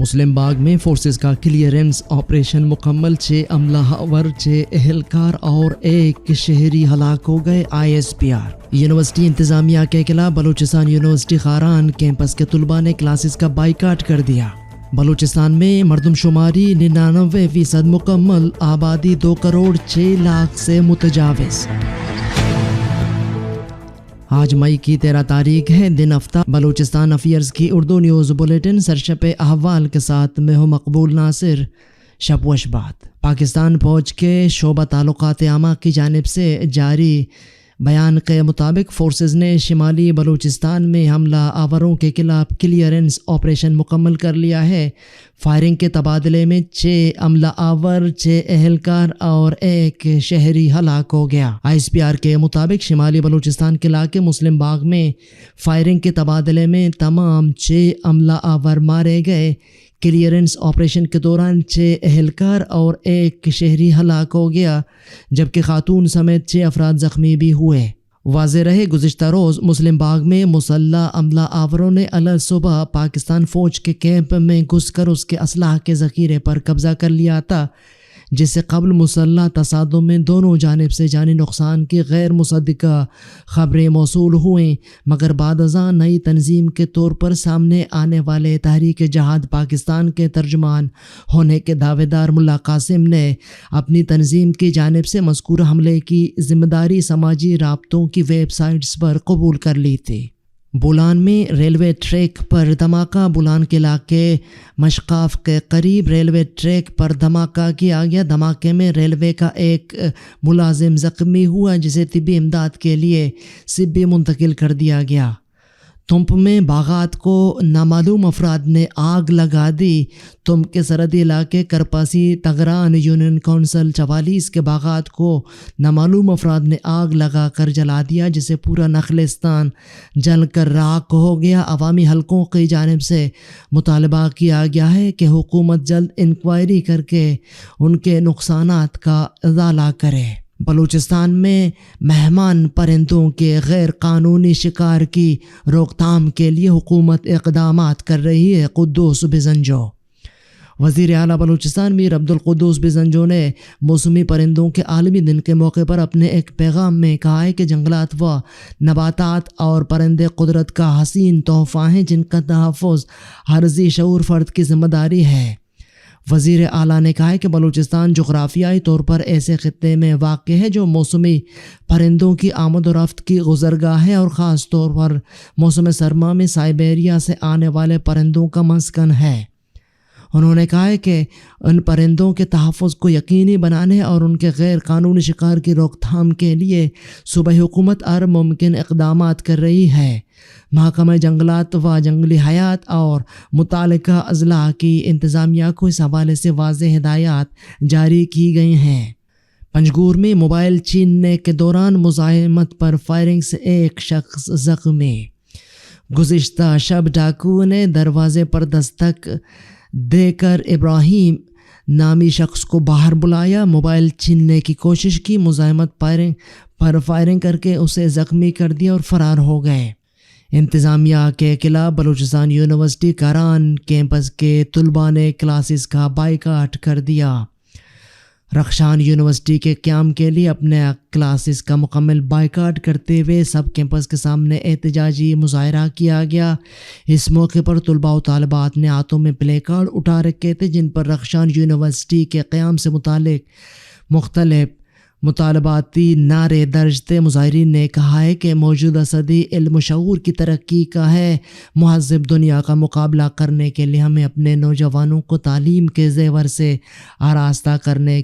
مسلم باغ میں فورسز کا clearance operation مکمل، 6 عملہ آور، 6 اہلکار اور 1 شہری ہلاک ہو گئے۔ ISPR یونیورسٹی انتظامیہ کے خلاف بلوچستان یونیورسٹی خاران کیمپس کے طلباء نے کلاسز کا بائیکاٹ کر دیا۔ بلوچستان میں مردم شماری 99% مکمل، آبادی 2 کروڑ 6 لاکھ سے متجاوز۔ آج مئی کی 13 تاریخ ہے، دن ہفتہ۔ بلوچستان افیئرز کی اردو نیوز بلیٹن سرشپ احوال کے ساتھ میں ہوں مقبول ناصر۔ شب و شبات۔ پاکستان فوج کے شعبہ تعلقات عامہ کی جانب سے جاری بیان کے مطابق فورسز نے شمالی بلوچستان میں حملہ آوروں کے خلاف کلیئرنس آپریشن مکمل کر لیا ہے۔ فائرنگ کے تبادلے میں 6 عملہ آور، 6 اہلکار اور 1 شہری ہلاک ہو گیا۔ ISPR کے مطابق شمالی بلوچستان کے علاقے مسلم باغ میں فائرنگ کے تبادلے میں تمام 6 عملہ آور مارے گئے۔ کلیئرنس آپریشن کے دوران 6 اہلکار اور 1 شہری ہلاک ہو گیا، جبکہ خاتون سمیت 6 افراد زخمی بھی ہوئے۔ واضح رہے گزشتہ روز مسلم باغ میں مسلح عملہ آوروں نے صبح پاکستان فوج کے کیمپ میں گھس کر اس کے اسلحہ کے ذخیرے پر قبضہ کر لیا تھا، جس سے قبل مسلح تصادم میں دونوں جانب سے جانی نقصان کی غیر مصدقہ خبریں موصول ہوئیں، مگر بعد ازاں نئی تنظیم کے طور پر سامنے آنے والے تحریک جہاد پاکستان کے ترجمان ہونے کے دعوے دار ملا قاسم نے اپنی تنظیم کی جانب سے مذکورہ حملے کی ذمہ داری سماجی رابطوں کی ویب سائٹس پر قبول کر لی تھی۔ بولان میں ریلوے ٹریک پر دھماکہ۔ بولان کے علاقے مشقاف کے قریب ریلوے ٹریک پر دھماکہ کیا گیا۔ دھماکے میں ریلوے کا ایک ملازم زخمی ہوا، جسے طبی امداد کے لیے سبی منتقل کر دیا گیا۔ تمپ میں باغات کو نامعلوم افراد نے آگ لگا دی۔ تمپ کے سرحدی علاقے کرپاسی تگران یونین کونسل 44 کے باغات کو نامعلوم افراد نے آگ لگا کر جلا دیا، جسے پورا نخلستان جل کر راکھ ہو گیا۔ عوامی حلقوں کی جانب سے مطالبہ کیا گیا ہے کہ حکومت جلد انکوائری کر کے ان کے نقصانات کا ازالہ کرے۔ بلوچستان میں مہمان پرندوں کے غیر قانونی شکار کی روک تھام کے لیے حکومت اقدامات کر رہی ہے۔ قدوس بزنجو وزیر اعلیٰ بلوچستان میر عبدالقدوس بزنجو نے موسمی پرندوں کے عالمی دن کے موقع پر اپنے ایک پیغام میں کہا ہے کہ جنگلات و نباتات اور پرندے قدرت کا حسین تحفہ ہیں، جن کا تحفظ ہر ذی شعور فرد کی ذمہ داری ہے۔ وزیر اعلیٰ نے کہا ہے کہ بلوچستان جغرافیائی طور پر ایسے خطے میں واقع ہے جو موسمی پرندوں کی آمد و رفت کی گزرگاہ ہے، اور خاص طور پر موسم سرما میں سائبیریا سے آنے والے پرندوں کا مسکن ہے۔ انہوں نے کہا ہے کہ ان پرندوں کے تحفظ کو یقینی بنانے اور ان کے غیر قانونی شکار کی روک تھام کے لیے صوبائی حکومت ہر ممکن اقدامات کر رہی ہے۔ محکمہ جنگلات و جنگلی حیات اور متعلقہ اضلاع کی انتظامیہ کو اس حوالے سے واضح ہدایات جاری کی گئی ہیں۔ پنجگور میں موبائل چھیننے کے دوران مزاحمت پر فائرنگ سے 1 شخص زخمی۔ گزشتہ شب ڈاکو نے دروازے پر دستک دے کر ابراہیم نامی شخص کو باہر بلایا، موبائل چھیننے کی کوشش کی، مزاحمت پر فائرنگ کر کے اسے زخمی کر دیا اور فرار ہو گئے۔ انتظامیہ کے خلاف بلوچستان یونیورسٹی کاران کیمپس کے طلباء نے کلاسز کا بائیکاٹ کر دیا۔ رخشان یونیورسٹی کے قیام کے لیے اپنے کلاسز کا مکمل بائیکاٹ کرتے ہوئے سب کیمپس کے سامنے احتجاجی مظاہرہ کیا گیا۔ اس موقع پر طلباء و طالبات نے ہاتھوں میں پلے کارڈ اٹھا رکھے تھے، جن پر رخشان یونیورسٹی کے قیام سے متعلق مختلف مطالباتی نعرے درج تھے۔ مظاہرین نے کہا ہے کہ موجودہ صدی علم و شعور کی ترقی کا ہے۔ مہذب دنیا کا مقابلہ کرنے کے لیے ہمیں اپنے نوجوانوں کو تعلیم کے زیور سے آراستہ کرنے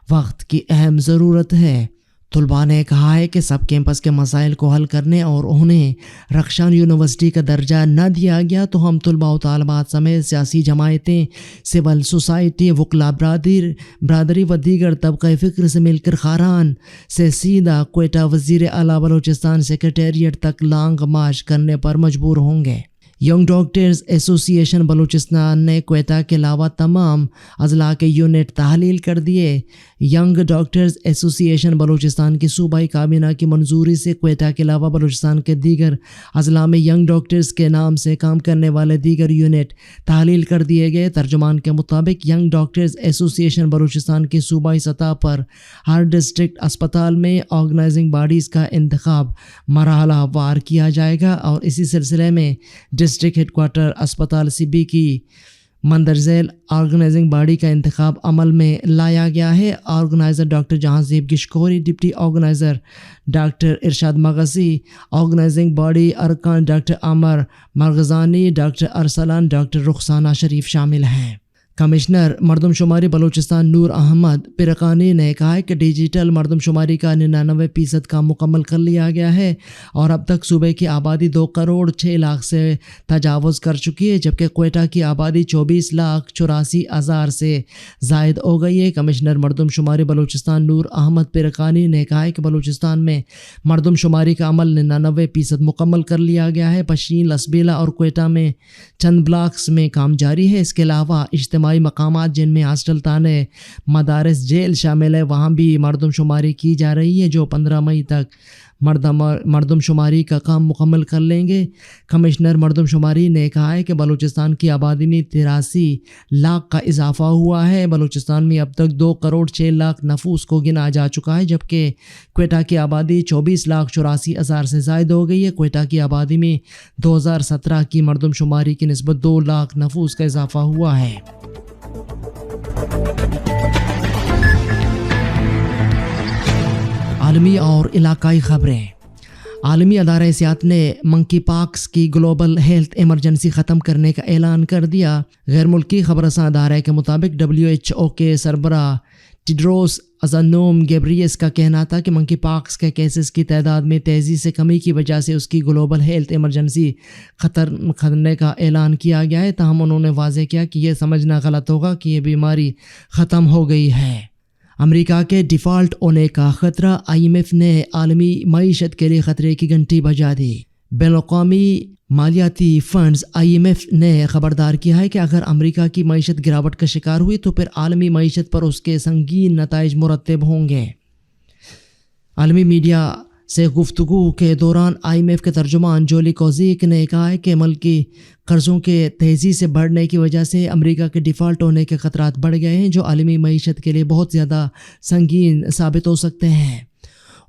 وقت کی اہم ضرورت ہے۔ طلباء نے کہا ہے کہ سب کیمپس کے مسائل کو حل کرنے اور انہیں رخشان یونیورسٹی کا درجہ نہ دیا گیا تو ہم طلباء و طالبات سمیت سیاسی جماعتیں، سول سوسائٹی، وکلاء برادری و دیگر طبقہ فکر سے مل کر خاران سے سیدھا کوئٹہ وزیر اعلیٰ بلوچستان سیکریٹریٹ تک لانگ مارچ کرنے پر مجبور ہوں گے۔ ینگ ڈاکٹرز ایسوسی ایشن بلوچستان نے کوئٹہ کے علاوہ تمام اضلاع کے یونٹ تحلیل کر دیے۔ ینگ ڈاکٹرز ایسوسی ایشن بلوچستان کی صوبائی کابینہ کی منظوری سے کوئٹہ کے علاوہ بلوچستان کے دیگر اضلاع میں ینگ ڈاکٹرز کے نام سے کام کرنے والے دیگر یونٹ تحلیل کر دیے گئے۔ ترجمان کے مطابق ینگ ڈاکٹرز ایسوسی ایشن بلوچستان کی صوبائی سطح پر ہر ڈسٹرکٹ اسپتال میں آرگنائزنگ باڈیز کا انتخاب مرحلہ وار کیا جائے گا، اور اسی سلسلے میں ڈسٹرکٹ ہیڈ کوارٹر اسپتال سبی کی مندرذیل آرگنائزنگ باڈی کا انتخاب عمل میں لایا گیا ہے۔ Organiser doctor Jahanzeb Gishkori, deputy organiser doctor Irshad Magsi, organising body ارکان doctor Amir Marghzani, doctor Arsalan, doctor Rukhsana Sharif شامل ہیں۔ کمشنر مردم شماری بلوچستان نور احمد پرقانی نے کہا ہے کہ ڈیجیٹل مردم شماری کا 99% کام مکمل کر لیا گیا ہے، اور اب تک صوبے کی آبادی 2 کروڑ 6 لاکھ سے تجاوز کر چکی ہے، جبکہ کوئٹہ کی آبادی 24,84,000 سے زائد ہو گئی ہے۔ کمشنر مردم شماری بلوچستان نور احمد پرقانی نے کہا ہے کہ بلوچستان میں مردم شماری کا عمل 99% مکمل کر لیا گیا ہے۔ پشین، لسبیلا اور کوئٹہ میں چند بلاکس میں کام جاری ہے۔ اس کے علاوہ اجتماعی مقامات جن میں ہاسٹل، تانے، مدارس، جیل شامل ہے، وہاں بھی مردم شماری کی جا رہی ہے، جو 15 مئی تک مردم شماری کا کام مکمل کر لیں گے۔ کمشنر مردم شماری نے کہا ہے کہ بلوچستان کی آبادی میں 83 لاکھ کا اضافہ ہوا ہے۔ بلوچستان میں اب تک 2 کروڑ 6 لاکھ نفوس کو گنا جا چکا ہے، جبکہ کوئٹہ کی آبادی 24,84,000 سے زائد ہو گئی ہے۔ کوئٹہ کی آبادی میں 2017 کی مردم شماری کی نسبت 2 لاکھ نفوس کا اضافہ ہوا ہے۔ عالمی اور علاقائی خبریں۔ عالمی ادارہ صحت نے منکی پاکس کی گلوبل ہیلتھ ایمرجنسی ختم کرنے کا اعلان کر دیا۔ غیر ملکی خبر رساں ادارے کے مطابق WHO کے سربراہ ٹیڈروس ادھانوم گیبریئس کا کہنا تھا کہ منکی پاکس کے کیسز کی تعداد میں تیزی سے کمی کی وجہ سے اس کی گلوبل ہیلتھ ایمرجنسی ختم کرنے کا اعلان کیا گیا ہے، تاہم انہوں نے واضح کیا کہ یہ سمجھنا غلط ہوگا کہ یہ بیماری ختم ہو گئی ہے۔ امریکہ کے ڈیفالٹ ہونے کا خطرہ، IMF نے عالمی معیشت کے لیے خطرے کی گھنٹی بجا دی۔ بین الاقوامی مالیاتی فنڈز IMF نے خبردار کیا ہے کہ اگر امریکہ کی معیشت گراوٹ کا شکار ہوئی تو پھر عالمی معیشت پر اس کے سنگین نتائج مرتب ہوں گے۔ عالمی میڈیا سے گفتگو کے دوران IMF کے ترجمان جولی کوزیک نے کہا ہے کہ ملکی قرضوں کے تیزی سے بڑھنے کی وجہ سے امریکہ کے ڈیفالٹ ہونے کے خطرات بڑھ گئے ہیں، جو عالمی معیشت کے لیے بہت زیادہ سنگین ثابت ہو سکتے ہیں۔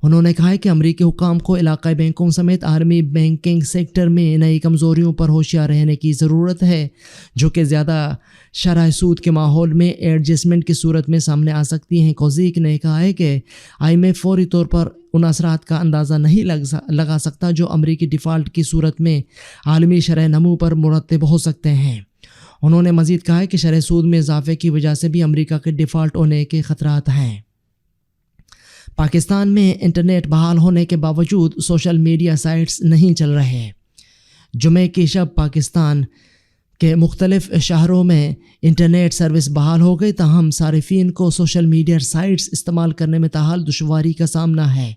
انہوں نے کہا ہے کہ امریکی حکام کو علاقائی بینکوں سمیت عالمی بینکنگ سیکٹر میں نئی کمزوریوں پر ہوشیار رہنے کی ضرورت ہے، جو کہ زیادہ شرح سود کے ماحول میں ایڈجسٹمنٹ کی صورت میں سامنے آ سکتی ہیں۔ کوزیک نے کہا ہے کہ IMF فوری طور پر ان اثرات کا اندازہ نہیں لگا سکتا جو امریکی ڈیفالٹ کی صورت میں عالمی شرح نمو پر مرتب ہو سکتے ہیں۔ انہوں نے مزید کہا ہے کہ شرح سود میں اضافے کی وجہ سے بھی امریکہ کے ڈیفالٹ ہونے کے خطرات ہیں۔ پاکستان میں انٹرنیٹ بحال ہونے کے باوجود سوشل میڈیا سائٹس نہیں چل رہے۔ جمعے کی شب پاکستان کے مختلف شہروں میں انٹرنیٹ سروس بحال ہو گئی، تاہم صارفین کو سوشل میڈیا سائٹس استعمال کرنے میں تاحال دشواری کا سامنا ہے۔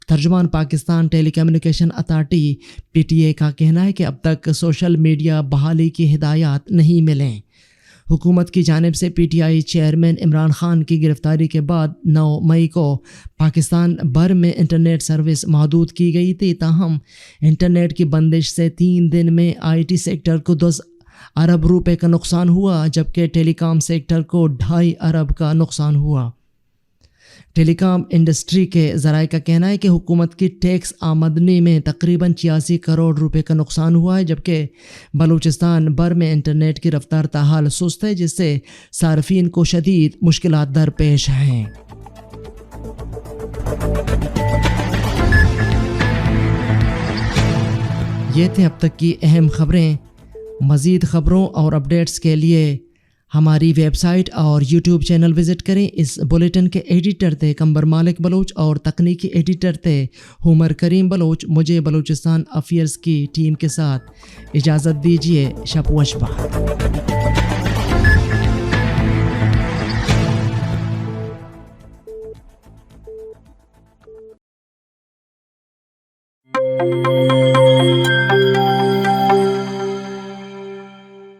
ترجمان پاکستان ٹیلی کمیونیکیشن اتھارٹی PTA کا کہنا ہے کہ اب تک سوشل میڈیا بحالی کی ہدایات نہیں ملیں۔ حکومت کی جانب سے PTI چیئرمین عمران خان کی گرفتاری کے بعد 9 مئی کو پاکستان بھر میں انٹرنیٹ سروس محدود کی گئی تھی، تاہم انٹرنیٹ کی بندش سے 3 دن میں IT سیکٹر کو 10 ارب روپے کا نقصان ہوا، جبکہ ٹیلی کام سیکٹر کو 2.5 ارب کا نقصان ہوا۔ ٹیلی کام انڈسٹری کے ذرائع کا کہنا ہے کہ حکومت کی ٹیکس آمدنی میں تقریباً 86 کروڑ روپے کا نقصان ہوا ہے، جبکہ بلوچستان بھر میں انٹرنیٹ کی رفتار تاحال سست ہے، جس سے صارفین کو شدید مشکلات درپیش ہیں۔ یہ تھے اب تک کی اہم خبریں۔ مزید خبروں اور اپڈیٹس کے لیے ہماری ویب سائٹ اور YouTube چینل وزٹ کریں۔ اس بلیٹن کے ایڈیٹر تھے قمبر مالک بلوچ اور تکنیکی ایڈیٹر تھے عمر کریم بلوچ۔ مجھے بلوچستان افیئرز کی ٹیم کے ساتھ اجازت دیجیے۔ شب و اشباح۔